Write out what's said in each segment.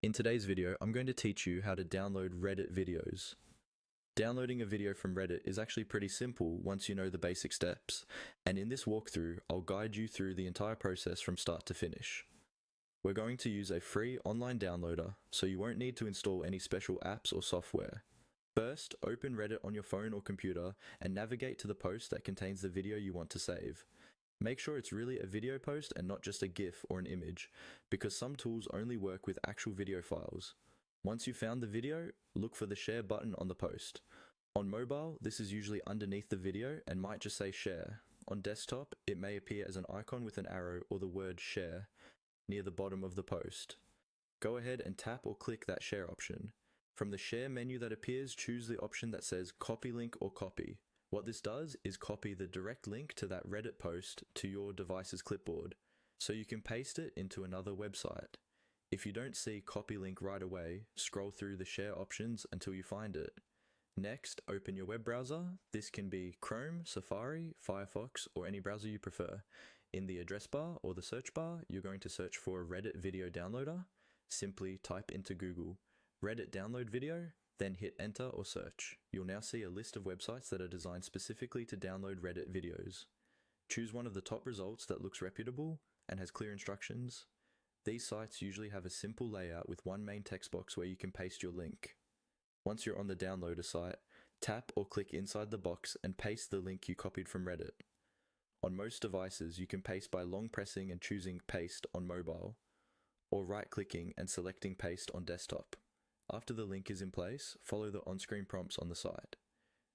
In today's video, I'm going to teach you how to download Reddit videos. Downloading a video from Reddit is actually pretty simple once you know the basic steps, and in this walkthrough, I'll guide you through the entire process from start to finish. We're going to use a free online downloader, so you won't need to install any special apps or software. First, open Reddit on your phone or computer and navigate to the post that contains the video you want to save. Make sure it's really a video post and not just a GIF or an image, because some tools only work with actual video files. Once you've found the video, look for the share button on the post. On mobile, this is usually underneath the video and might just say share. On desktop, it may appear as an icon with an arrow or the word share near the bottom of the post. Go ahead and tap or click that share option. From the share menu that appears, choose the option that says copy link or copy. What this does is copy the direct link to that Reddit post to your device's clipboard, so you can paste it into another website. If you don't see copy link right away, scroll through the share options until you find it. Next, open your web browser. This can be Chrome, Safari, Firefox, or any browser you prefer. In the address bar or the search bar, you're going to search for Reddit video downloader. Simply type into Google Reddit download video, then hit enter or search. You'll now see a list of websites that are designed specifically to download Reddit videos. Choose one of the top results that looks reputable and has clear instructions. These sites usually have a simple layout with one main text box where you can paste your link. Once you're on the downloader site, tap or click inside the box and paste the link you copied from Reddit. On most devices, you can paste by long pressing and choosing paste on mobile, or right-clicking and selecting paste on desktop. After the link is in place, follow the on-screen prompts on the site.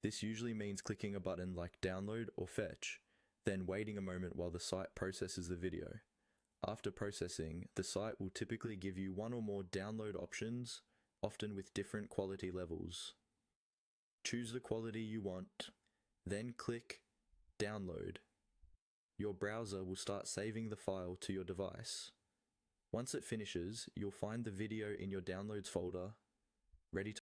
This usually means clicking a button like download or fetch, then waiting a moment while the site processes the video. After processing, the site will typically give you one or more download options, often with different quality levels. Choose the quality you want, then click download. Your browser will start saving the file to your device. Once it finishes, you'll find the video in your downloads folder, ready to